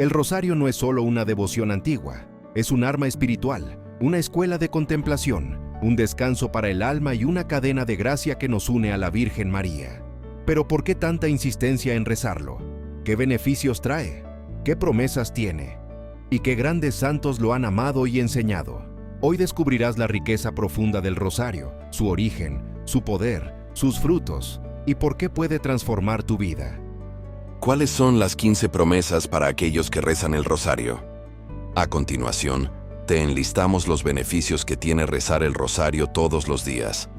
El rosario no es solo una devoción antigua, es un arma espiritual, una escuela de contemplación, un descanso para el alma y una cadena de gracia que nos une a la Virgen María. Pero ¿por qué tanta insistencia en rezarlo? ¿Qué beneficios trae? ¿Qué promesas tiene? ¿Y qué grandes santos lo han amado y enseñado? Hoy descubrirás la riqueza profunda del rosario, su origen, su poder, sus frutos y por qué puede transformar tu vida. ¿Cuáles son las 15 promesas para aquellos que rezan el rosario? A continuación, te enlistamos los beneficios que tiene rezar el rosario todos los días.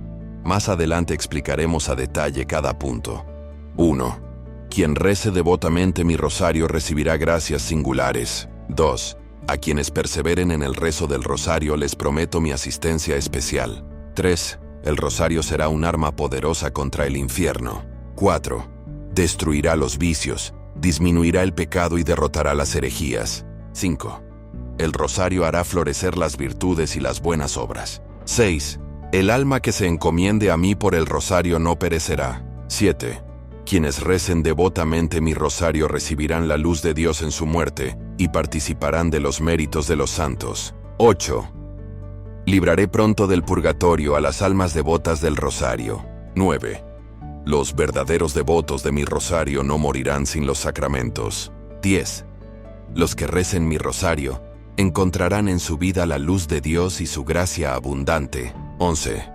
Más adelante explicaremos a detalle cada punto. 1. Quien rece devotamente mi rosario recibirá gracias singulares. 2. A quienes perseveren en el rezo del rosario les prometo mi asistencia especial. 3. El rosario será un arma poderosa contra el infierno. 4. Destruirá los vicios, disminuirá el pecado y derrotará las herejías. 5. El rosario hará florecer las virtudes y las buenas obras. 6. El alma que se encomiende a mí por el rosario no perecerá. 7. Quienes recen devotamente mi rosario recibirán la luz de Dios en su muerte y participarán de los méritos de los santos. 8. Libraré pronto del purgatorio a las almas devotas del rosario. 9. Los verdaderos devotos de mi rosario no morirán sin los sacramentos. 10. Los que recen mi rosario encontrarán en su vida la luz de Dios y su gracia abundante. 11.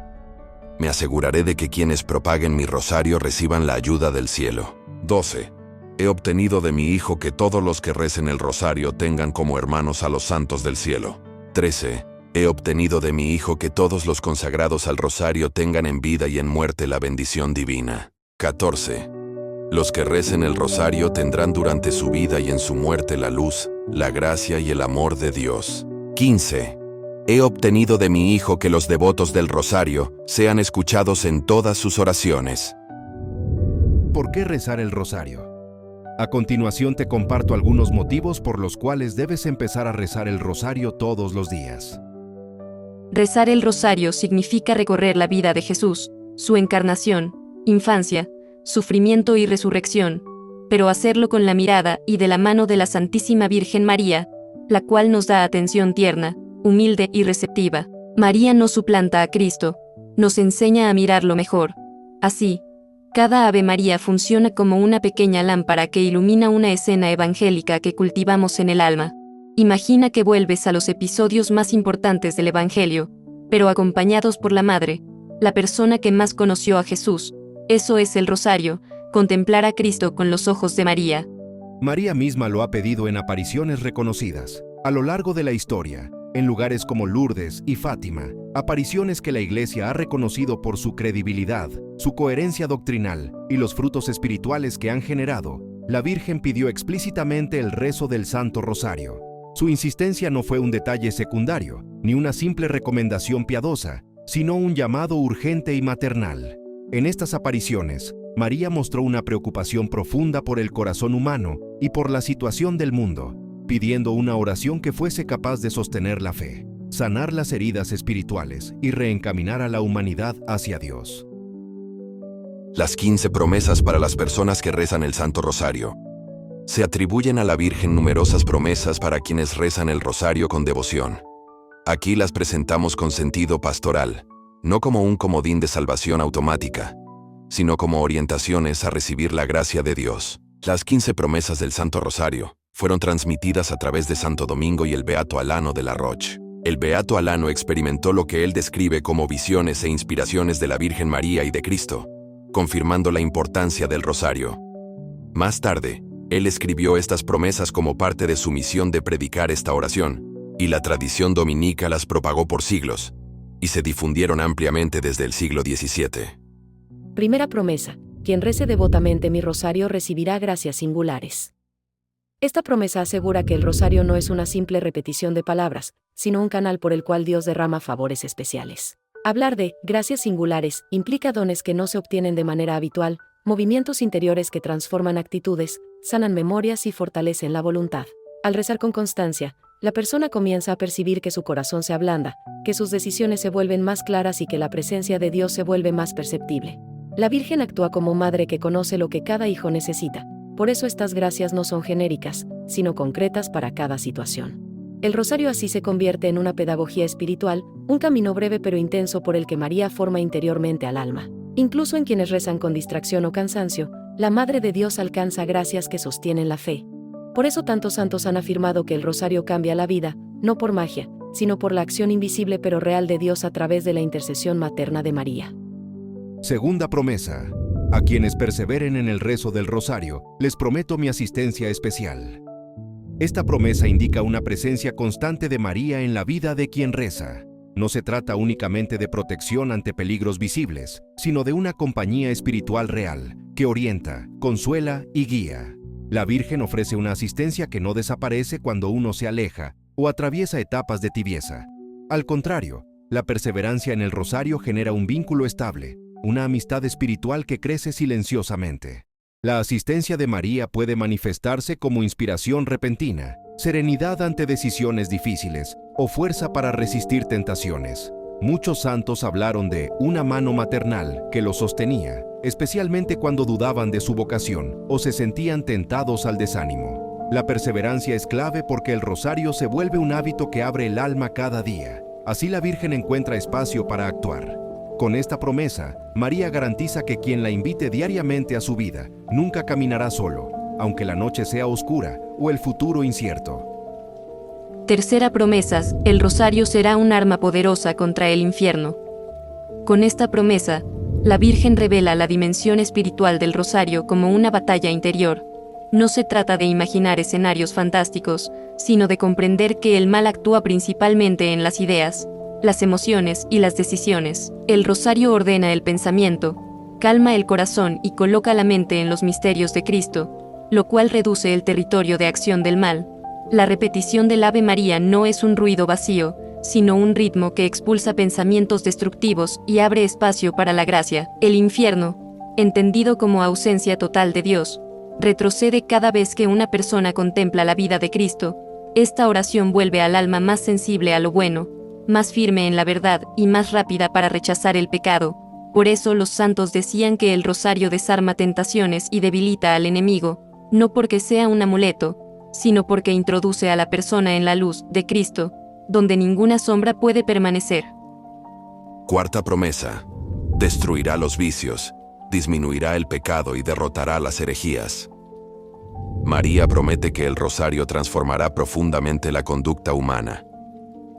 Me aseguraré de que quienes propaguen mi rosario reciban la ayuda del cielo. 12. He obtenido de mi Hijo que todos los que recen el rosario tengan como hermanos a los santos del cielo. 13. He obtenido de mi Hijo que todos los consagrados al rosario tengan en vida y en muerte la bendición divina. 14. Los que recen el rosario tendrán durante su vida y en su muerte la luz, la gracia y el amor de Dios. 15. He obtenido de mi Hijo que los devotos del rosario sean escuchados en todas sus oraciones. ¿Por qué rezar el rosario? A continuación te comparto algunos motivos por los cuales debes empezar a rezar el rosario todos los días. Rezar el rosario significa recorrer la vida de Jesús, su encarnación, infancia, sufrimiento y resurrección, pero hacerlo con la mirada y de la mano de la Santísima Virgen María, la cual nos da atención tierna, humilde y receptiva. María no suplanta a Cristo, nos enseña a mirarlo mejor. Así, cada Ave María funciona como una pequeña lámpara que ilumina una escena evangélica que cultivamos en el alma. Imagina que vuelves a los episodios más importantes del Evangelio, pero acompañados por la Madre, la persona que más conoció a Jesús. Eso es el rosario, contemplar a Cristo con los ojos de María. María misma lo ha pedido en apariciones reconocidas. A lo largo de la historia, en lugares como Lourdes y Fátima, apariciones que la Iglesia ha reconocido por su credibilidad, su coherencia doctrinal y los frutos espirituales que han generado, la Virgen pidió explícitamente el rezo del Santo Rosario. Su insistencia no fue un detalle secundario, ni una simple recomendación piadosa, sino un llamado urgente y maternal. En estas apariciones, María mostró una preocupación profunda por el corazón humano y por la situación del mundo, pidiendo una oración que fuese capaz de sostener la fe, sanar las heridas espirituales y reencaminar a la humanidad hacia Dios. Las 15 promesas para las personas que rezan el Santo Rosario. Se atribuyen a la Virgen numerosas promesas para quienes rezan el rosario con devoción. Aquí las presentamos con sentido pastoral, no como un comodín de salvación automática, sino como orientaciones a recibir la gracia de Dios. Las 15 promesas del Santo Rosario fueron transmitidas a través de Santo Domingo y el Beato Alano de la Roche. El Beato Alano experimentó lo que él describe como visiones e inspiraciones de la Virgen María y de Cristo, confirmando la importancia del rosario. Más tarde, él escribió estas promesas como parte de su misión de predicar esta oración, y la tradición dominica las propagó por siglos, y se difundieron ampliamente desde el siglo XVII. Primera promesa: quien rece devotamente mi rosario recibirá gracias singulares. Esta promesa asegura que el rosario no es una simple repetición de palabras, sino un canal por el cual Dios derrama favores especiales. Hablar de gracias singulares implica dones que no se obtienen de manera habitual, movimientos interiores que transforman actitudes, sanan memorias y fortalecen la voluntad. Al rezar con constancia, la persona comienza a percibir que su corazón se ablanda, que sus decisiones se vuelven más claras y que la presencia de Dios se vuelve más perceptible. La Virgen actúa como madre que conoce lo que cada hijo necesita. Por eso estas gracias no son genéricas, sino concretas para cada situación. El rosario así se convierte en una pedagogía espiritual, un camino breve pero intenso por el que María forma interiormente al alma. Incluso en quienes rezan con distracción o cansancio, la Madre de Dios alcanza gracias que sostienen la fe. Por eso tantos santos han afirmado que el rosario cambia la vida, no por magia, sino por la acción invisible pero real de Dios a través de la intercesión materna de María. Segunda promesa. A quienes perseveren en el rezo del rosario, les prometo mi asistencia especial. Esta promesa indica una presencia constante de María en la vida de quien reza. No se trata únicamente de protección ante peligros visibles, sino de una compañía espiritual real, que orienta, consuela y guía. La Virgen ofrece una asistencia que no desaparece cuando uno se aleja o atraviesa etapas de tibieza. Al contrario, la perseverancia en el rosario genera un vínculo estable, una amistad espiritual que crece silenciosamente. La asistencia de María puede manifestarse como inspiración repentina, serenidad ante decisiones difíciles o fuerza para resistir tentaciones. Muchos santos hablaron de una mano maternal que los sostenía, especialmente cuando dudaban de su vocación o se sentían tentados al desánimo. La perseverancia es clave porque el rosario se vuelve un hábito que abre el alma cada día. Así la Virgen encuentra espacio para actuar. Con esta promesa, María garantiza que quien la invite diariamente a su vida nunca caminará solo, aunque la noche sea oscura o el futuro incierto. Tercera promesa, el rosario será un arma poderosa contra el infierno. Con esta promesa, la Virgen revela la dimensión espiritual del rosario como una batalla interior. No se trata de imaginar escenarios fantásticos, sino de comprender que el mal actúa principalmente en las ideas, las emociones y las decisiones. El rosario ordena el pensamiento, calma el corazón y coloca la mente en los misterios de Cristo, lo cual reduce el territorio de acción del mal. La repetición del Ave María no es un ruido vacío, sino un ritmo que expulsa pensamientos destructivos y abre espacio para la gracia. El infierno, entendido como ausencia total de Dios, retrocede cada vez que una persona contempla la vida de Cristo. Esta oración vuelve al alma más sensible a lo bueno, más firme en la verdad y más rápida para rechazar el pecado. Por eso los santos decían que el rosario desarma tentaciones y debilita al enemigo, no porque sea un amuleto, sino porque introduce a la persona en la luz de Cristo, donde ninguna sombra puede permanecer. Cuarta promesa. Destruirá los vicios, disminuirá el pecado y derrotará las herejías. María promete que el rosario transformará profundamente la conducta humana.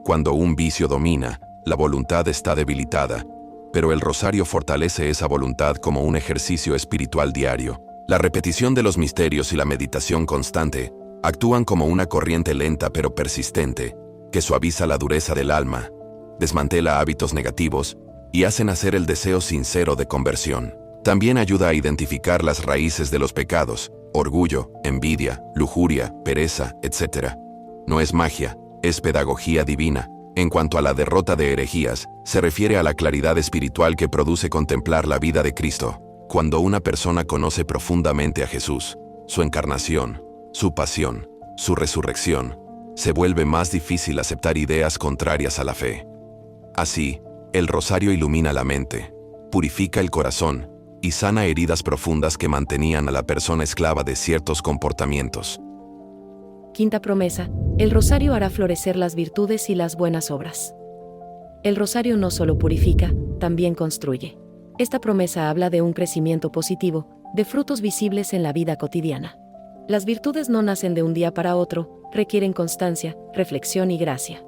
Cuando un vicio domina, la voluntad está debilitada, pero el rosario fortalece esa voluntad como un ejercicio espiritual diario. La repetición de los misterios y la meditación constante actúan como una corriente lenta pero persistente, que suaviza la dureza del alma, desmantela hábitos negativos y hace nacer el deseo sincero de conversión. También ayuda a identificar las raíces de los pecados, orgullo, envidia, lujuria, pereza, etc. No es magia, es pedagogía divina. En cuanto a la derrota de herejías, se refiere a la claridad espiritual que produce contemplar la vida de Cristo. Cuando una persona conoce profundamente a Jesús, su encarnación, su pasión, su resurrección, se vuelve más difícil aceptar ideas contrarias a la fe. Así, el rosario ilumina la mente, purifica el corazón y sana heridas profundas que mantenían a la persona esclava de ciertos comportamientos. Quinta promesa, el rosario hará florecer las virtudes y las buenas obras. El rosario no solo purifica, también construye. Esta promesa habla de un crecimiento positivo, de frutos visibles en la vida cotidiana. Las virtudes no nacen de un día para otro, requieren constancia, reflexión y gracia.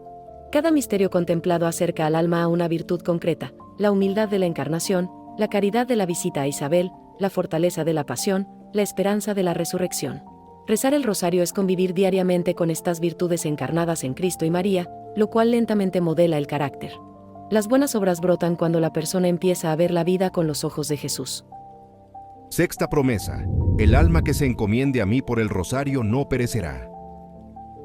Cada misterio contemplado acerca al alma a una virtud concreta: la humildad de la encarnación, la caridad de la visita a Isabel, la fortaleza de la pasión, la esperanza de la resurrección. Rezar el rosario es convivir diariamente con estas virtudes encarnadas en Cristo y María, lo cual lentamente modela el carácter. Las buenas obras brotan cuando la persona empieza a ver la vida con los ojos de Jesús. Sexta promesa. El alma que se encomiende a mí por el rosario no perecerá.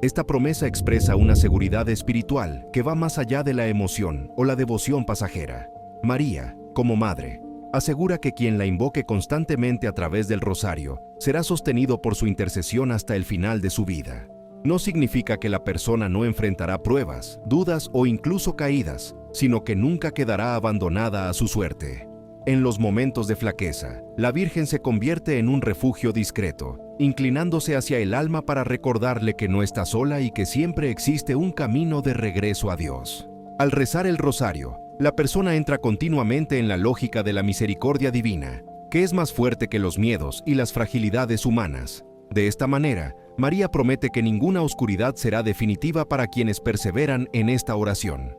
Esta promesa expresa una seguridad espiritual que va más allá de la emoción o la devoción pasajera. María, como madre, asegura que quien la invoque constantemente a través del rosario será sostenido por su intercesión hasta el final de su vida. No significa que la persona no enfrentará pruebas, dudas o incluso caídas, sino que nunca quedará abandonada a su suerte. En los momentos de flaqueza, la Virgen se convierte en un refugio discreto, inclinándose hacia el alma para recordarle que no está sola y que siempre existe un camino de regreso a Dios. Al rezar el rosario, la persona entra continuamente en la lógica de la misericordia divina, que es más fuerte que los miedos y las fragilidades humanas. De esta manera, María promete que ninguna oscuridad será definitiva para quienes perseveran en esta oración.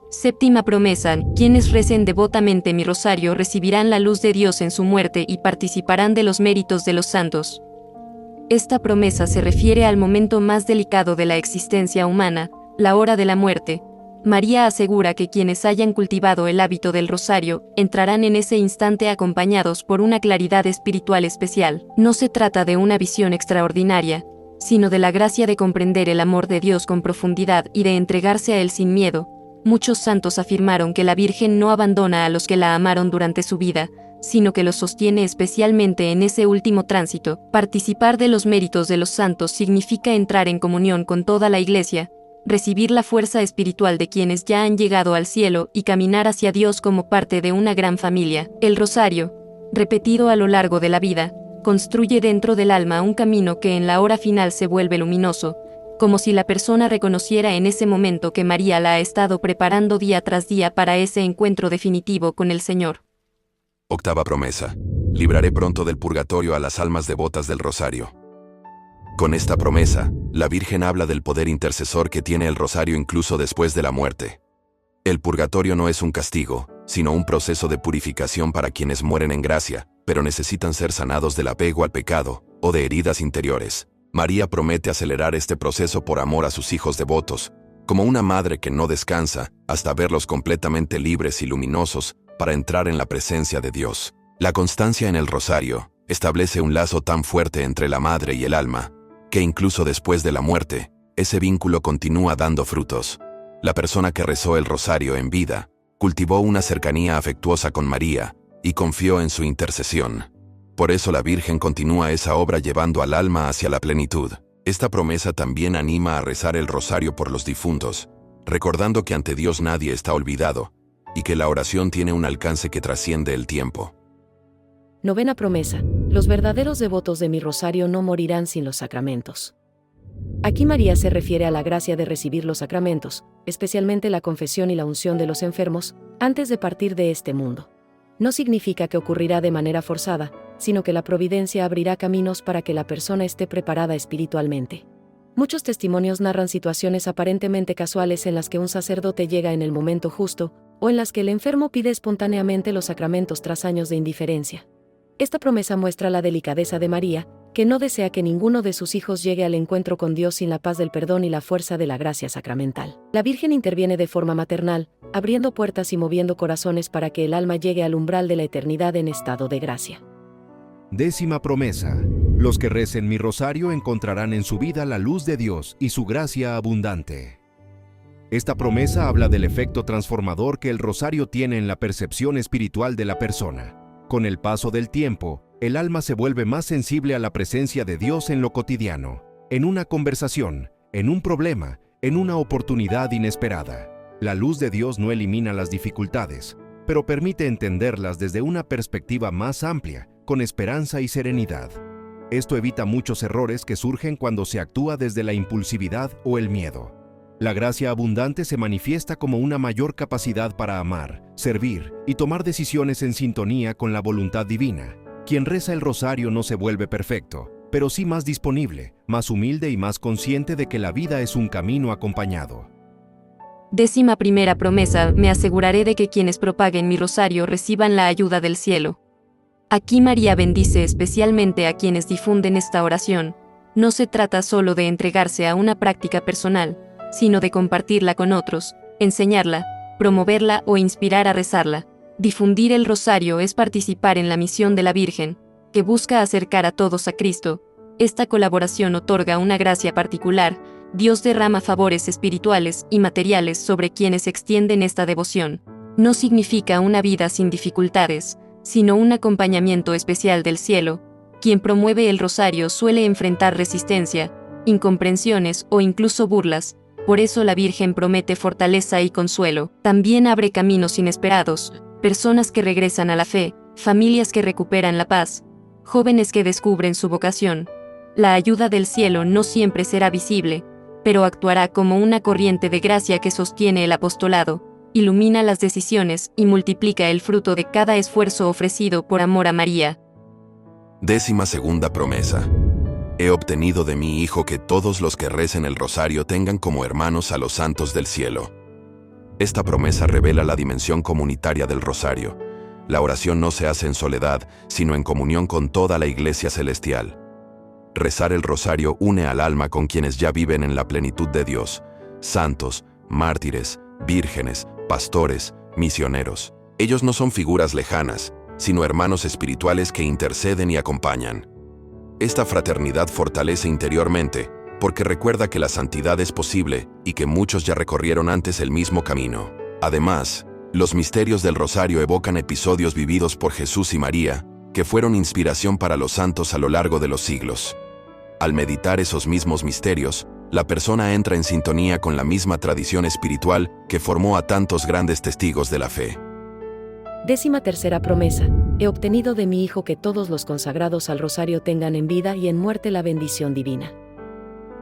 Séptima promesa: quienes recen devotamente mi rosario recibirán la luz de Dios en su muerte y participarán de los méritos de los santos. Esta promesa se refiere al momento más delicado de la existencia humana, la hora de la muerte. María asegura que quienes hayan cultivado el hábito del rosario entrarán en ese instante acompañados por una claridad espiritual especial. No se trata de una visión extraordinaria, sino de la gracia de comprender el amor de Dios con profundidad y de entregarse a Él sin miedo. Muchos santos afirmaron que la Virgen no abandona a los que la amaron durante su vida, sino que los sostiene especialmente en ese último tránsito. Participar de los méritos de los santos significa entrar en comunión con toda la Iglesia, recibir la fuerza espiritual de quienes ya han llegado al cielo y caminar hacia Dios como parte de una gran familia. El rosario, repetido a lo largo de la vida, construye dentro del alma un camino que en la hora final se vuelve luminoso, como si la persona reconociera en ese momento que María la ha estado preparando día tras día para ese encuentro definitivo con el Señor. Octava promesa: libraré pronto del purgatorio a las almas devotas del rosario. Con esta promesa, la Virgen habla del poder intercesor que tiene el rosario incluso después de la muerte. El purgatorio no es un castigo, sino un proceso de purificación para quienes mueren en gracia, pero necesitan ser sanados del apego al pecado o de heridas interiores. María promete acelerar este proceso por amor a sus hijos devotos, como una madre que no descansa hasta verlos completamente libres y luminosos para entrar en la presencia de Dios. La constancia en el rosario establece un lazo tan fuerte entre la madre y el alma, que incluso después de la muerte, ese vínculo continúa dando frutos. La persona que rezó el rosario en vida cultivó una cercanía afectuosa con María y confió en su intercesión. Por eso la Virgen continúa esa obra llevando al alma hacia la plenitud. Esta promesa también anima a rezar el rosario por los difuntos, recordando que ante Dios nadie está olvidado y que la oración tiene un alcance que trasciende el tiempo. Novena promesa: los verdaderos devotos de mi rosario no morirán sin los sacramentos. Aquí María se refiere a la gracia de recibir los sacramentos, especialmente la confesión y la unción de los enfermos, antes de partir de este mundo. No significa que ocurrirá de manera forzada, sino que la providencia abrirá caminos para que la persona esté preparada espiritualmente. Muchos testimonios narran situaciones aparentemente casuales en las que un sacerdote llega en el momento justo, o en las que el enfermo pide espontáneamente los sacramentos tras años de indiferencia. Esta promesa muestra la delicadeza de María, que no desea que ninguno de sus hijos llegue al encuentro con Dios sin la paz del perdón y la fuerza de la gracia sacramental. La Virgen interviene de forma maternal, abriendo puertas y moviendo corazones para que el alma llegue al umbral de la eternidad en estado de gracia. Décima promesa: los que recen mi rosario encontrarán en su vida la luz de Dios y su gracia abundante. Esta promesa habla del efecto transformador que el rosario tiene en la percepción espiritual de la persona. Con el paso del tiempo, el alma se vuelve más sensible a la presencia de Dios en lo cotidiano, en una conversación, en un problema, en una oportunidad inesperada. La luz de Dios no elimina las dificultades, pero permite entenderlas desde una perspectiva más amplia, con esperanza y serenidad. Esto evita muchos errores que surgen cuando se actúa desde la impulsividad o el miedo. La gracia abundante se manifiesta como una mayor capacidad para amar, servir y tomar decisiones en sintonía con la voluntad divina. Quien reza el rosario no se vuelve perfecto, pero sí más disponible, más humilde y más consciente de que la vida es un camino acompañado. Décima primera promesa: me aseguraré de que quienes propaguen mi rosario reciban la ayuda del cielo. Aquí María bendice especialmente a quienes difunden esta oración. No se trata solo de entregarse a una práctica personal, sino de compartirla con otros, enseñarla, promoverla o inspirar a rezarla. Difundir el rosario es participar en la misión de la Virgen, que busca acercar a todos a Cristo. Esta colaboración otorga una gracia particular. Dios derrama favores espirituales y materiales sobre quienes extienden esta devoción. No significa una vida sin dificultades, sino un acompañamiento especial del cielo. Quien promueve el rosario suele enfrentar resistencia, incomprensiones o incluso burlas. Por eso la Virgen promete fortaleza y consuelo. También abre caminos inesperados. personas que regresan a la fe, familias que recuperan la paz, jóvenes que descubren su vocación. La ayuda del cielo no siempre será visible, pero actuará como una corriente de gracia que sostiene el apostolado, ilumina las decisiones y multiplica el fruto de cada esfuerzo ofrecido por amor a María. 12ª promesa. He obtenido de mi Hijo que todos los que recen el rosario tengan como hermanos a los santos del cielo. Esta promesa revela la dimensión comunitaria del rosario. La oración no se hace en soledad, sino en comunión con toda la Iglesia celestial. Rezar el rosario une al alma con quienes ya viven en la plenitud de Dios: santos, mártires, vírgenes, pastores, misioneros. Ellos no son figuras lejanas, sino hermanos espirituales que interceden y acompañan. Esta fraternidad fortalece interiormente, porque recuerda que la santidad es posible y que muchos ya recorrieron antes el mismo camino. Además, los misterios del rosario evocan episodios vividos por Jesús y María, que fueron inspiración para los santos a lo largo de los siglos. Al meditar esos mismos misterios, la persona entra en sintonía con la misma tradición espiritual que formó a tantos grandes testigos de la fe. 13ª promesa. He obtenido de mi Hijo que todos los consagrados al rosario tengan en vida y en muerte la bendición divina.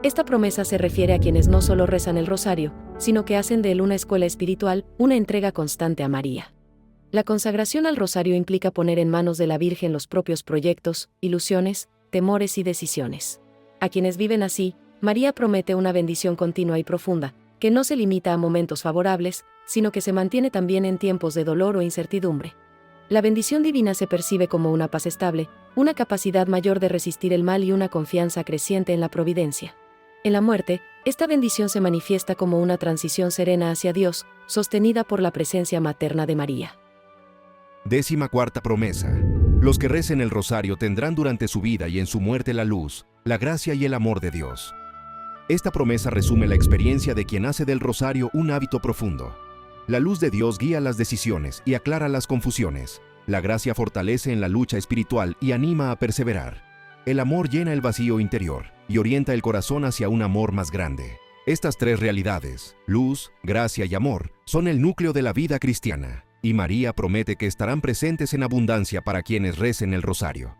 Esta promesa se refiere a quienes no solo rezan el rosario, sino que hacen de él una escuela espiritual, una entrega constante a María. La consagración al rosario implica poner en manos de la Virgen los propios proyectos, ilusiones, temores y decisiones. A quienes viven así, María promete una bendición continua y profunda, que no se limita a momentos favorables, sino que se mantiene también en tiempos de dolor o incertidumbre. La bendición divina se percibe como una paz estable, una capacidad mayor de resistir el mal y una confianza creciente en la providencia. En la muerte, esta bendición se manifiesta como una transición serena hacia Dios, sostenida por la presencia materna de María. 14ª promesa. Los que recen el rosario tendrán durante su vida y en su muerte la luz, la gracia y el amor de Dios. Esta promesa resume la experiencia de quien hace del rosario un hábito profundo. La luz de Dios guía las decisiones y aclara las confusiones. La gracia fortalece en la lucha espiritual y anima a perseverar. El amor llena el vacío interior y orienta el corazón hacia un amor más grande. Estas tres realidades, luz, gracia y amor, son el núcleo de la vida cristiana, y María promete que estarán presentes en abundancia para quienes recen el rosario.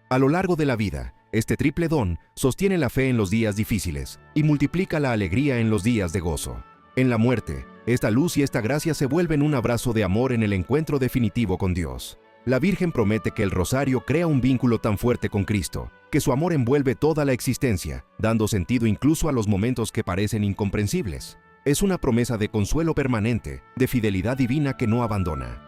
A lo largo de la vida, este triple don sostiene la fe en los días difíciles y multiplica la alegría en los días de gozo. En la muerte, esta luz y esta gracia se vuelven un abrazo de amor en el encuentro definitivo con Dios. La Virgen promete que el rosario crea un vínculo tan fuerte con Cristo, que su amor envuelve toda la existencia, dando sentido incluso a los momentos que parecen incomprensibles. Es una promesa de consuelo permanente, de fidelidad divina que no abandona.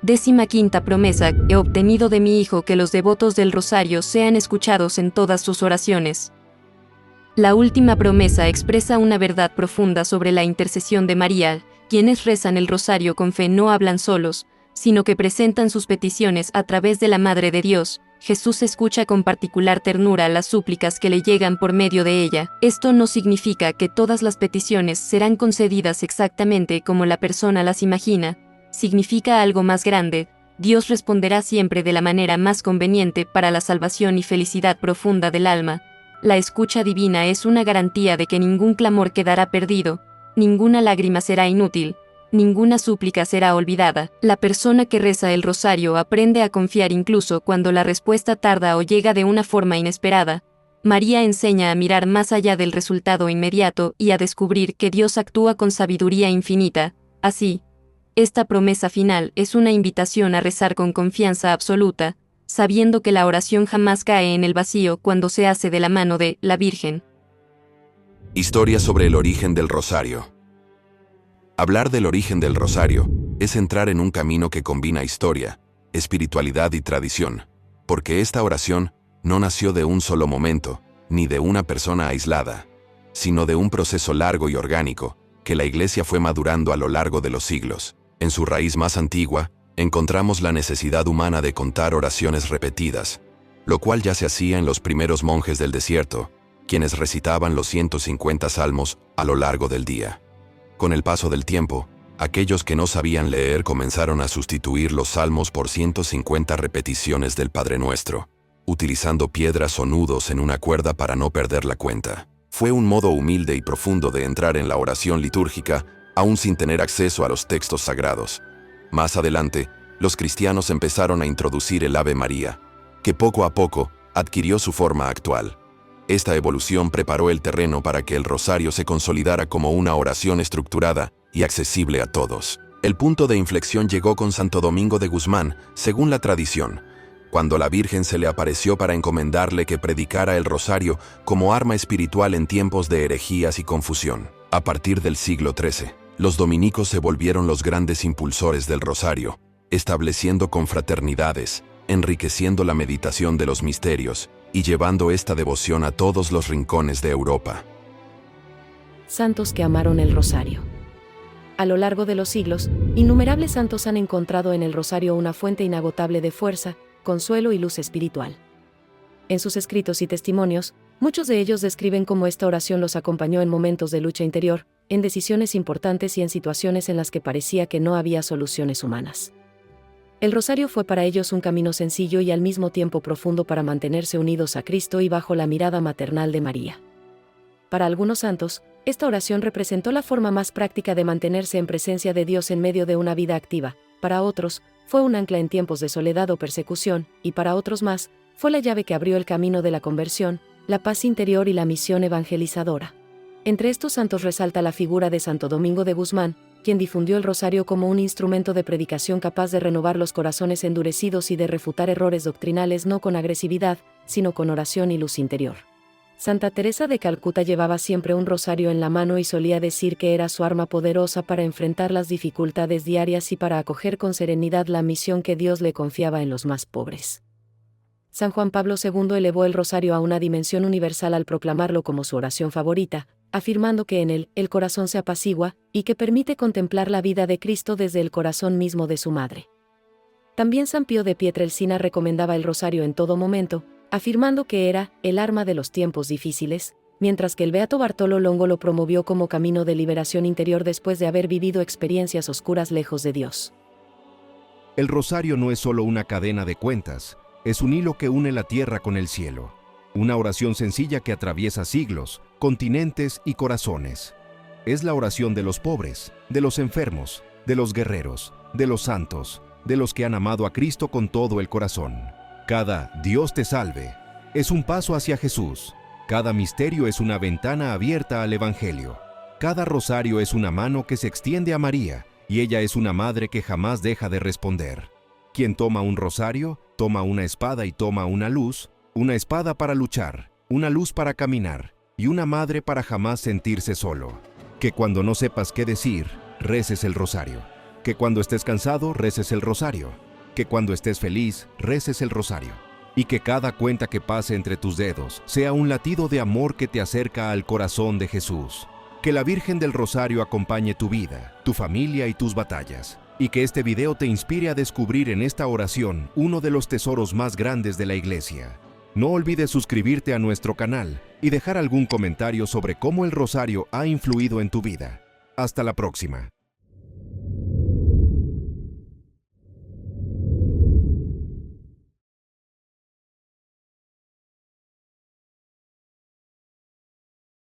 15ª promesa. He obtenido de mi Hijo que los devotos del rosario sean escuchados en todas sus oraciones. La última promesa expresa una verdad profunda sobre la intercesión de María. Quienes rezan el rosario con fe no hablan solos, sino que presentan sus peticiones a través de la Madre de Dios. Jesús escucha con particular ternura las súplicas que le llegan por medio de ella. Esto no significa que todas las peticiones serán concedidas exactamente como la persona las imagina. Significa algo más grande. Dios responderá siempre de la manera más conveniente para la salvación y felicidad profunda del alma. La escucha divina es una garantía de que ningún clamor quedará perdido, ninguna lágrima será inútil, ninguna súplica será olvidada. La persona que reza el rosario aprende a confiar incluso cuando la respuesta tarda o llega de una forma inesperada. María enseña a mirar más allá del resultado inmediato y a descubrir que Dios actúa con sabiduría infinita. Así, esta promesa final es una invitación a rezar con confianza absoluta, sabiendo que la oración jamás cae en el vacío cuando se hace de la mano de la Virgen. Historia sobre el origen del rosario. Hablar del origen del rosario es entrar en un camino que combina historia, espiritualidad y tradición, porque esta oración no nació de un solo momento, ni de una persona aislada, sino de un proceso largo y orgánico, que la Iglesia fue madurando a lo largo de los siglos. En su raíz más antigua, encontramos la necesidad humana de contar oraciones repetidas, lo cual ya se hacía en los primeros monjes del desierto, quienes recitaban los 150 salmos a lo largo del día. Con el paso del tiempo, aquellos que no sabían leer comenzaron a sustituir los salmos por 150 repeticiones del Padre Nuestro, utilizando piedras o nudos en una cuerda para no perder la cuenta. Fue un modo humilde y profundo de entrar en la oración litúrgica, aún sin tener acceso a los textos sagrados. Más adelante, los cristianos empezaron a introducir el Ave María, que poco a poco adquirió su forma actual. Esta evolución preparó el terreno para que el rosario se consolidara como una oración estructurada y accesible a todos. El punto de inflexión llegó con Santo Domingo de Guzmán, según la tradición, cuando la Virgen se le apareció para encomendarle que predicara el rosario como arma espiritual en tiempos de herejías y confusión. A partir del siglo XIII, los dominicos se volvieron los grandes impulsores del rosario, estableciendo confraternidades, enriqueciendo la meditación de los misterios y llevando esta devoción a todos los rincones de Europa. Santos que amaron el rosario. A lo largo de los siglos, innumerables santos han encontrado en el rosario una fuente inagotable de fuerza, consuelo y luz espiritual. En sus escritos y testimonios, muchos de ellos describen cómo esta oración los acompañó en momentos de lucha interior, en decisiones importantes y en situaciones en las que parecía que no había soluciones humanas. El rosario fue para ellos un camino sencillo y al mismo tiempo profundo para mantenerse unidos a Cristo y bajo la mirada maternal de María. Para algunos santos, esta oración representó la forma más práctica de mantenerse en presencia de Dios en medio de una vida activa. Para otros, fue un ancla en tiempos de soledad o persecución, y para otros más, fue la llave que abrió el camino de la conversión, la paz interior y la misión evangelizadora. Entre estos santos resalta la figura de Santo Domingo de Guzmán, quien difundió el rosario como un instrumento de predicación capaz de renovar los corazones endurecidos y de refutar errores doctrinales no con agresividad, sino con oración y luz interior. Santa Teresa de Calcuta llevaba siempre un rosario en la mano y solía decir que era su arma poderosa para enfrentar las dificultades diarias y para acoger con serenidad la misión que Dios le confiaba en los más pobres. San Juan Pablo II elevó el rosario a una dimensión universal al proclamarlo como su oración favorita, afirmando que en él el corazón se apacigua y que permite contemplar la vida de Cristo desde el corazón mismo de su madre. También San Pío de Pietrelcina recomendaba el rosario en todo momento, afirmando que era el arma de los tiempos difíciles, mientras que el beato Bartolo Longo lo promovió como camino de liberación interior después de haber vivido experiencias oscuras lejos de Dios. El rosario no es solo una cadena de cuentas, es un hilo que une la tierra con el cielo. Una oración sencilla que atraviesa siglos, continentes y corazones. Es la oración de los pobres, de los enfermos, de los guerreros, de los santos, de los que han amado a Cristo con todo el corazón. Cada Dios te salve es un paso hacia Jesús. Cada misterio es una ventana abierta al Evangelio. Cada rosario es una mano que se extiende a María, y ella es una madre que jamás deja de responder. Quien toma un rosario, toma una espada y toma una luz, una espada para luchar, una luz para caminar, y una madre para jamás sentirse solo. Que cuando no sepas qué decir, reces el rosario. Que cuando estés cansado, reces el rosario. Que cuando estés feliz, reces el rosario. Y que cada cuenta que pase entre tus dedos sea un latido de amor que te acerca al corazón de Jesús. Que la Virgen del Rosario acompañe tu vida, tu familia y tus batallas. Y que este video te inspire a descubrir en esta oración uno de los tesoros más grandes de la Iglesia. No olvides suscribirte a nuestro canal y dejar algún comentario sobre cómo el rosario ha influido en tu vida. Hasta la próxima.